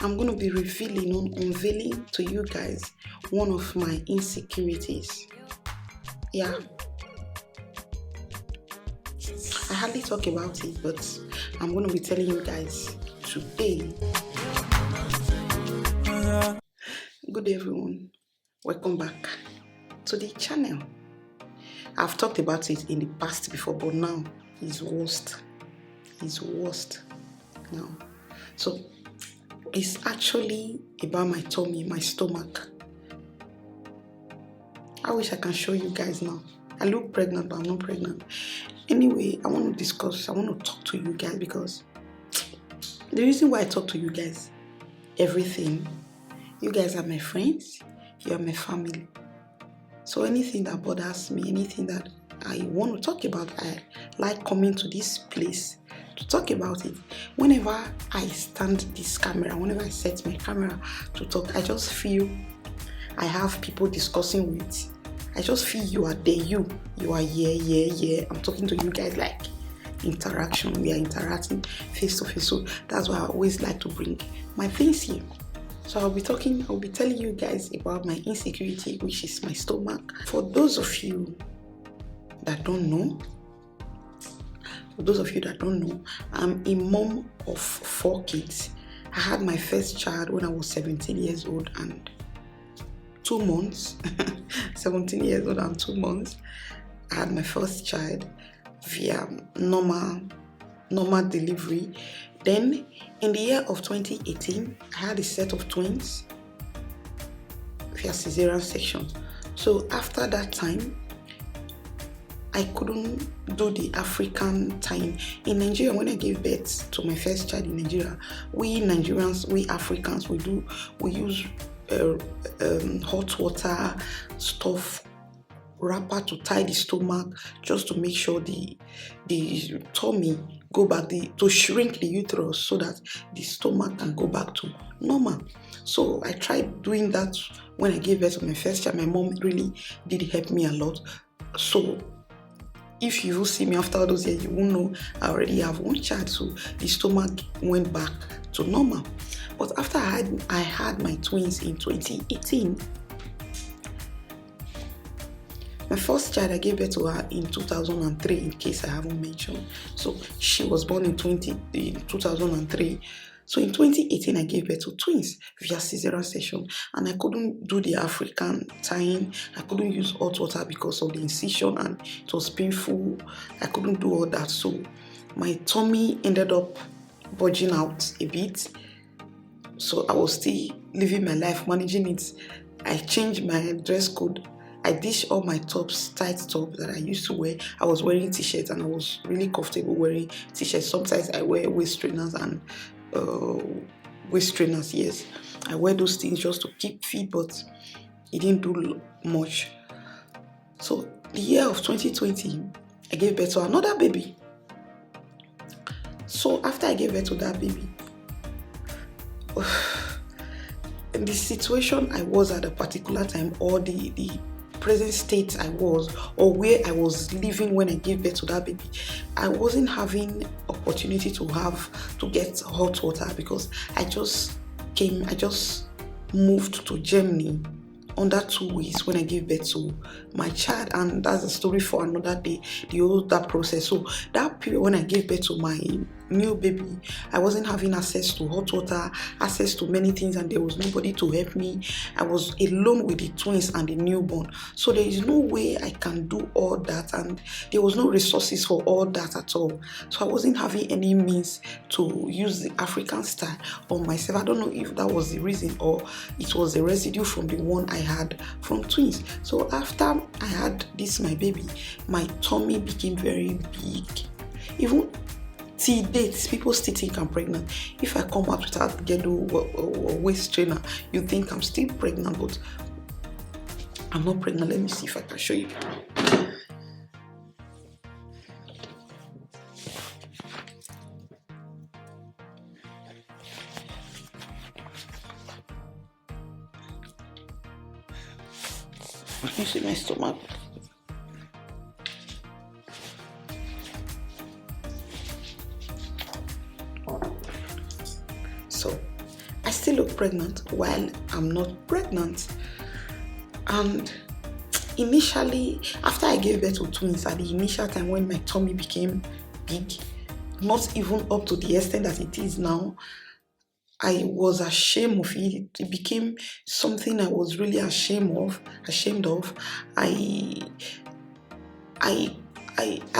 I'm going to be unveiling to you guys one of my insecurities. Yeah, I hardly talk about it, but I'm going to be telling you guys today. Good day, everyone. Welcome back to the channel. I've talked about it in the past before, but now it's worst. It's worst now. So it's actually about my tummy, my stomach. I wish I can show you guys now. I look pregnant, but I'm not pregnant. Anyway, I want to talk to you guys because the reason why I talk to you guys, everything, you guys are my friends, you are my family. So anything that bothers me, anything that I want to talk about, I like coming to this place to talk about it. Whenever I stand this camera, whenever I set my camera to talk, I just feel I have people discussing with. I just feel you are there, you are here. I'm talking to you guys like interaction. We are interacting face to face. So that's why I always like to bring my things here. So I'll be telling you guys about my insecurity, which is my stomach. For those of you that don't know, I'm a mom of 4 kids. I had my first child when I was 17 years old and 2 months. 17 years old and 2 months. I had my first child via normal delivery. Then in the year of 2018, I had a set of twins via cesarean section. So after that time, I couldn't do the African time. In Nigeria, when I gave birth to my first child in Nigeria, we Nigerians, we Africans, we use hot water stuff, wrapper to tie the stomach just to make sure the tummy go back, to shrink the uterus so that the stomach can go back to normal. So I tried doing that when I gave birth to my first child. My mom really did help me a lot. So if you will see me after all those years, you will know I already have 1 child, so the stomach went back to normal. But after I had my twins in 2018, my first child, I gave birth to her in 2003, in case I haven't mentioned. So she was born in 2003. So in 2018, I gave birth to twins via cesarean section, and I couldn't do the African tying. I couldn't use hot water because of the incision, and it was painful. I couldn't do all that. So my tummy ended up bulging out a bit. So I was still living my life, managing it. I changed my dress code. I ditched all my tight tops that I used to wear. I was wearing t-shirts and I was really comfortable wearing t-shirts. Sometimes I wear waist trainers and yes. I wear those things just to keep fit, but it didn't do much. So the year of 2020, I gave birth to another baby. So after I gave birth to that baby, the situation I was at a particular time, or the present state I was, or where I was living when I gave birth to that baby, I wasn't having opportunity to get hot water because I just moved to Germany under 2 weeks when I gave birth to my child, and that's a story for another day, that process. So that period when I gave birth to my new baby, I wasn't having access to hot water, access to many things, and there was nobody to help me. I was alone with the twins and the newborn, so there is no way I can do all that, and there was no resources for all that at all. So I wasn't having any means to use the African style on myself. I don't know if that was the reason or it was a residue from the one I had from twins. So after I had my baby, my tummy became very big. Even till date, people still think I'm pregnant. If I come out without ghetto or waist trainer, you think I'm still pregnant, but I'm not pregnant. Let me see if I can show you. You see my stomach? So I still look pregnant while I'm not pregnant. And initially, after I gave birth to twins, at the initial time when my tummy became big, not even up to the extent that it is now, I was ashamed of it. It became something I was really ashamed of. I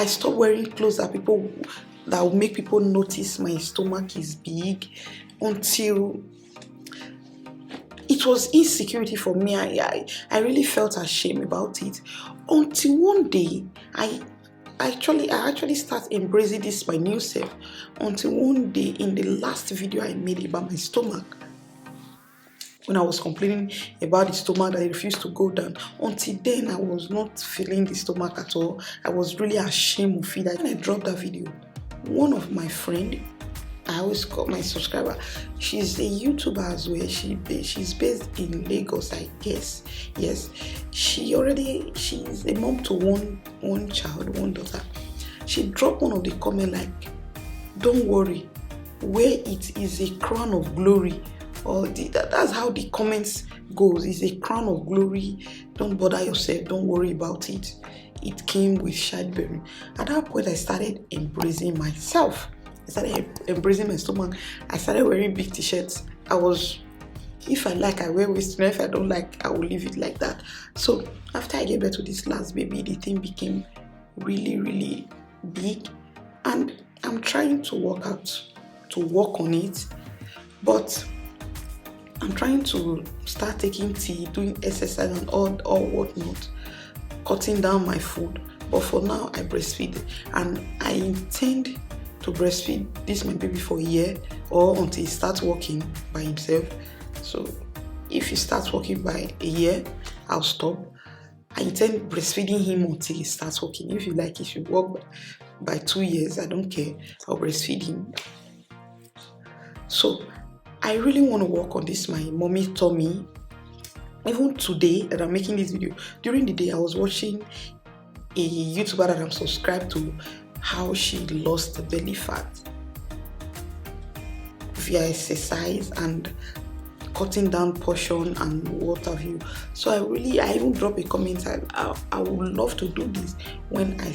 stopped wearing clothes that will make people notice my stomach is big, until it was insecurity for me. I really felt ashamed about it, until one day I actually start embracing this my new self, until one day in the last video I made about my stomach, when I was complaining about the stomach that it refused to go down. Until then, I was not feeling the stomach at all. I was really ashamed of it. When I dropped that video, one of my friend, I always call my subscriber, she's a YouTuber as well. She's based in Lagos, I guess. Yes, she's a mom to one child, one daughter. She dropped one of the comment like, "Don't worry, where it is a crown of glory." Or that's how the comments goes. It's a crown of glory. Don't bother yourself. Don't worry about it. It came with childbearing. At that point, I started embracing myself. I started embracing my stomach. I started wearing big t-shirts. If I like, I wear waistline. If I don't like, I will leave it like that. So after I gave birth to this last baby, the thing became really, really big. And I'm trying to work on it. But I'm trying to start taking tea, doing exercise and all whatnot, cutting down my food. But for now, I breastfeed, and I intend to breastfeed this my baby for a year, or until he starts walking by himself. So if he starts walking by a year, I'll stop. I intend breastfeeding him until he starts walking. If you like, if you walk by 2 years, I don't care. I'll breastfeed him. So I really want to work on this, my mommy tummy. Even today that I'm making this video, during the day I was watching a YouTuber that I'm subscribed to, how she lost the belly fat via exercise and cutting down portion and what have you. So I even dropped a comment. I would love to do this when I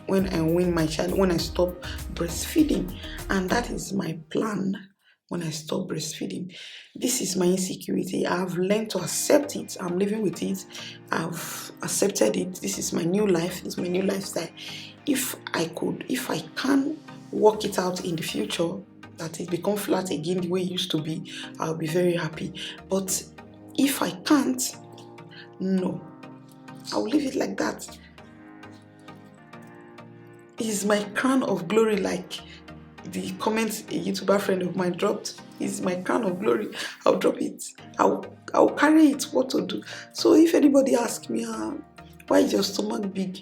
win my child, when I stop breastfeeding, and that is my plan. When I stop breastfeeding, this is my insecurity. I've learned to accept it. I'm living with it. I've accepted it. This is my new life. This is my new lifestyle. If I can work it out in the future, that it become flat again the way it used to be, I'll be very happy. But if I can't, no, I'll leave it like that. It is my crown of glory, like the comments a YouTuber friend of mine dropped. Is my crown of glory. I'll drop it. I'll carry it. What to do? So if anybody asks me, why is your stomach big?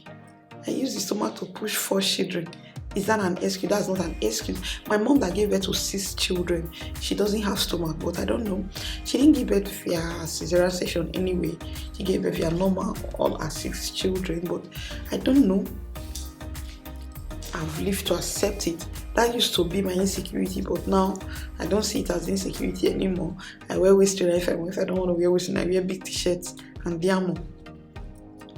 I use the stomach to push 4 children. Is that an excuse? That's not an excuse. My mom that gave birth to 6 children, she doesn't have stomach, but I don't know. She didn't give birth via cesarean section anyway. She gave birth via normal, all her 6 children, but I don't know. I've lived to accept it. That used to be my insecurity, but now I don't see it as insecurity anymore. I wear waistline if I don't want to wear waistline, I wear big t-shirts and diamo.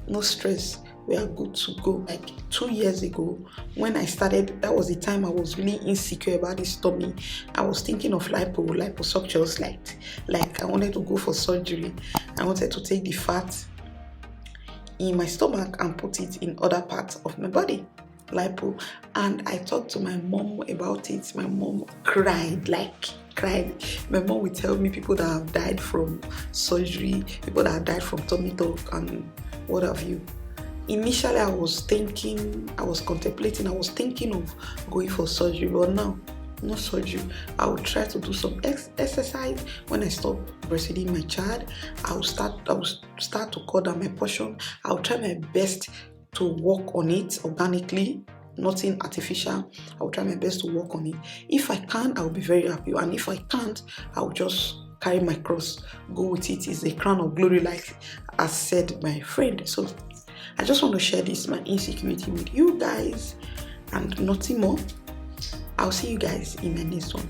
No stress. We are good to go. Like 2 years ago, when I started, that was the time I was really insecure about this tummy. I was thinking of liposuctions, like I wanted to go for surgery. I wanted to take the fat in my stomach and put it in other parts of my body. Lipo. And I talked to my mom about it. My mom cried. My mom would tell me people that have died from surgery, people that have died from tummy tuck and what have you. Initially I was thinking of going for surgery, but now no surgery. I will try to do some exercise. When I stop breastfeeding my child, I will start to cut down my portion. I will try my best to work on it organically, nothing artificial. I will try my best to work on it. If I can, I will be very happy, and if I can't, I will just carry my cross, go with it. It's a crown of glory, like I said my friend. So I just want to share this, my insecurity, with you guys, and nothing more. I'll see you guys in my next one.